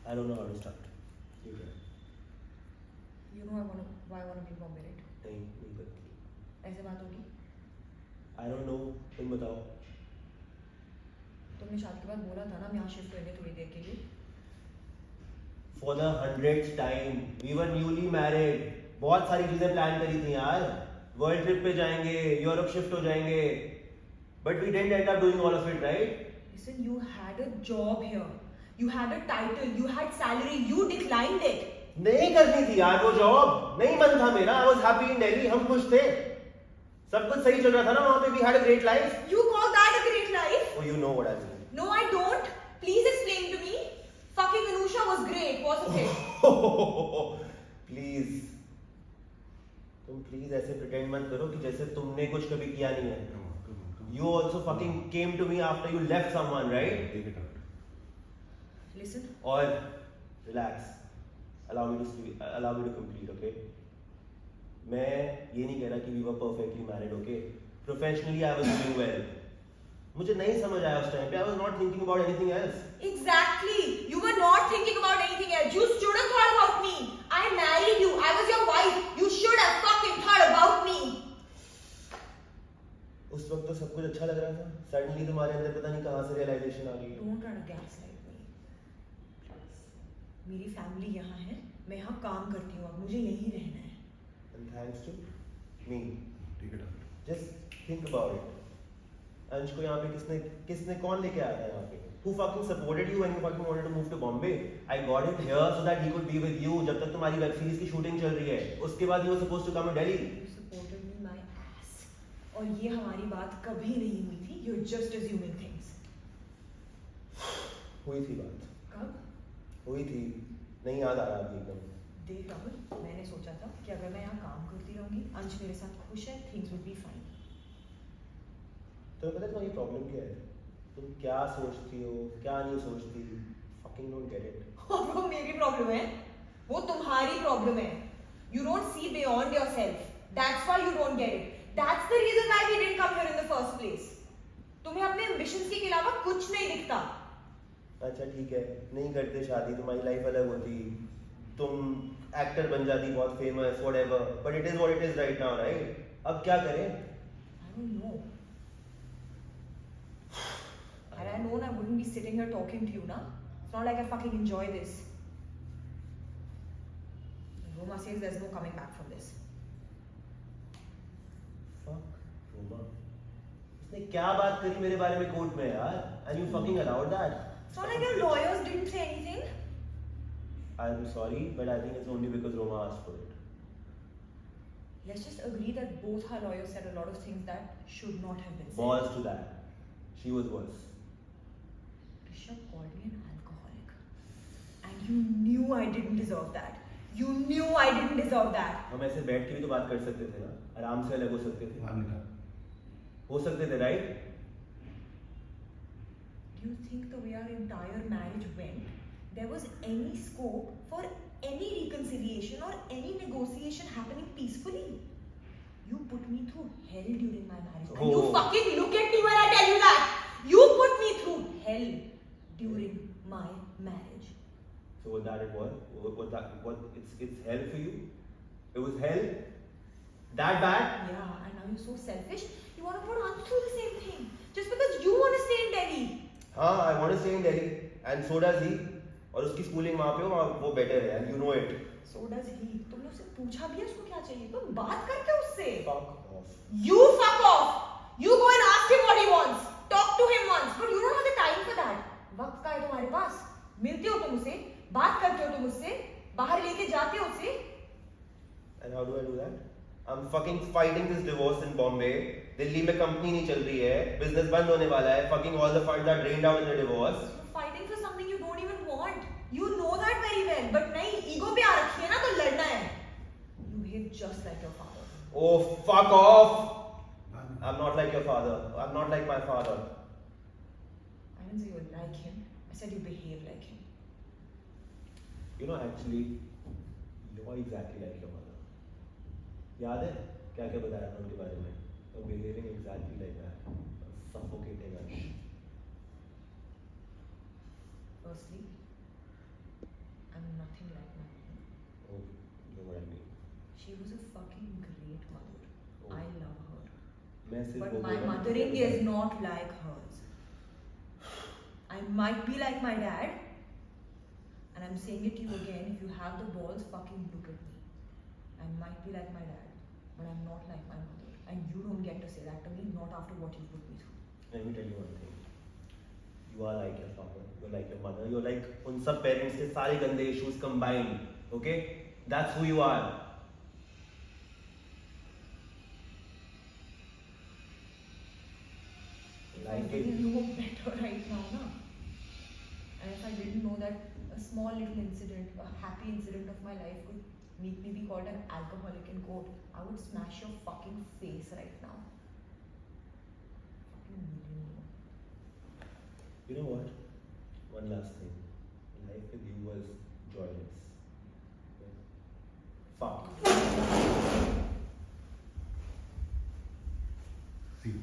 I don't know how to start. You try. You know why I want to be Bombay, right? नहीं करती. ऐसे बात होगी. I don't know. तुम बताओ. तुमने शादी के बाद बोला था ना हम यहाँ शिफ्ट होंगे थोड़ी देर के लिए. For the 100th time, we were newly married. बहुत सारी चीजें प्लान करी थी यार. वर्ल्ड ट्रिप पे जाएंगे, यूरोप शिफ्ट हो जाएंगे. But we didn't end up doing all of it, right? Listen, you had a job here. You had a title. You had salary. You declined it. नहीं करनी थी यार वो जॉब. नहीं मन था मेरा. I was happy in Delhi. हम खुश थे. सब कुछ सही चल रहा था ना वहाँ पे. We had a great life. You call that a great life? Oh, you know what I mean. No, I don't. Please explain to me. Fucking Anusha was great, wasn't it? Please. तुम please ऐसे pretend मत करो कि जैसे तुमने कुछ कभी किया नहीं है. You also fucking came to me after you left someone, right? Take it out. Listen. Or relax. Allow me to speak. Allow me to complete, okay? मैं ये नहीं कह रहा कि we were perfectly married, okay? Professionally, I was doing well. मुझे नहीं समझ आया उस टाइम पे. I was not thinking about anything else. Exactly. You were not thinking about anything else. You should have thought about me. I married you. I was your wife. You should have fucking thought about me. उस वक्त तो सब कुछ अच्छा लग रहा था. Suddenly तुम्हारे अंदर पता नहीं कहाँ से realization आ गई. Don't try to gaslight me. मेरी फैमिली यहाँ है. मैं यहाँ काम करती हूँ. अब मुझे यहीं रहना है. And thanks to me. Take it out. Just think about it. अंश को यहाँ पे किसने कौन लेके आया था यहाँ पे? Who fucking supported you when you fucking wanted to move to Bombay? I got him here so that he could be with you जब तक तुम्हारी वेब सीरीज की शूटिंग चल रही है. उसके बाद you were supposed to come to Delhi. You supported me my ass. और ये हमारी बात कभी नहीं हुई थी. You're just assuming things. हुई थी बात. कब? हुई थी. नहीं याद आ रहा अभी एकदम. देख राहुल, मैंने सोचा था कि अगर मैं यहाँ काम करती रहूँगी, अंश मेरे साथ खुश है, things would be fine. तो पता है तुम्हारी प्रॉब्लम क्या है? तुम क्या सोचती हो, क्या नहीं सोचती? Fucking don't get it. और वो मेरी प्रॉब्लम है. वो तुम्हारी प्रॉब्लम है. You don't see beyond yourself. That's why you don't get it. That's the reason why we didn't come here in the first place. तुम्हें अपने ambitions के अलावा कुछ नहीं दिखता. अच्छा ठीक है, नहीं करते शादी, तुम्हारी लाइफ अलग होती. तुम एक्टर बन जाती, बहुत famous, whatever. But it is what it is right now, right? अब क्या करें? I don't know. Had I known, I wouldn't be sitting here talking to you, na? It's not like I fucking enjoy this. Roma says there's no coming back from this. Fuck, Roma. उसने क्या बात करी मेरे बारे में court में यार? And you fucking allowed that? It's not like your lawyers didn't say anything. I'm sorry, but I think it's only because Roma asked for it. Let's just agree that both our lawyers said a lot of things that should not have been said. Balls to that. She was worse. Rishabh called me an alcoholic. And you knew I didn't deserve that. You knew I didn't deserve that. हम ऐसे बैठ के भी तो बात कर सकते थे ना. आराम से अलग हो सकते थे. बाहर निकाल. हो सकते थे, right? Do you think the way our entire marriage went, there was any scope for any reconciliation or any negotiation happening peacefully? You put me through hell during my marriage. And you Oh. fucking look at me when I tell you that. You put me through hell during my marriage. So what that it was? It's hell for you? It was hell? That bad? Yeah, and now you're so selfish. You want to put Ansh through the same thing. Just because you want to stay in Delhi. हाँ, I want to stay in Delhi. And so does he. और उसकी schooling वहाँ पे हो, वो better है. And you know it. So does he. तुमने उससे पूछा भी है उसको क्या चाहिए? तुम बात करते हो उससे. Fuck off. You fuck off. You go and ask him what he wants. Talk to him once. But you don't have the time for that. वक्त का है तुम्हारे पास. मिलते हो तुम उससे. बात करते हो तुम उससे. बाहर लेके जाते हो उसे. And how do I do that? I'm fucking fighting this divorce in Bombay. Delhi में कंपनी नहीं चल रही है. Business बंद होने वाला है. Fucking all the funds are drained out in the divorce. You're fighting for something you don't even want. You know that very well. But नहीं, ego पे आ रखी है ना तो लड़ना है. You behave just like your father. Oh, fuck off! I'm not like your father. I'm not like my father. I didn't say you like him. I said you behave like him. You know, actually, you're exactly like your mother. याद है क्या क्या बताया था उनके बारे में? You're behaving exactly like that. Suffocating us. Firstly, सिर्फ But वो my बोला, mothering is not like hers. I might be like my dad, and I'm saying it to you again. If you have the balls, fucking look at me. I might be like my dad, but I'm not like my mother. And you don't get to say that to me, not after what you put me through. Let me tell you one thing. You are like your father. You're like your mother. You're like उन सब parents के सारे गंदे issues combined. Okay? That's who you are. If I didn't know better right now, na? And if I didn't know that a small little incident, a happy incident of my life could make me be called an alcoholic in court, I would smash your fucking face right now. Fucking million. You know what? One last thing. Life with you was joyless. Okay? Fuck. See.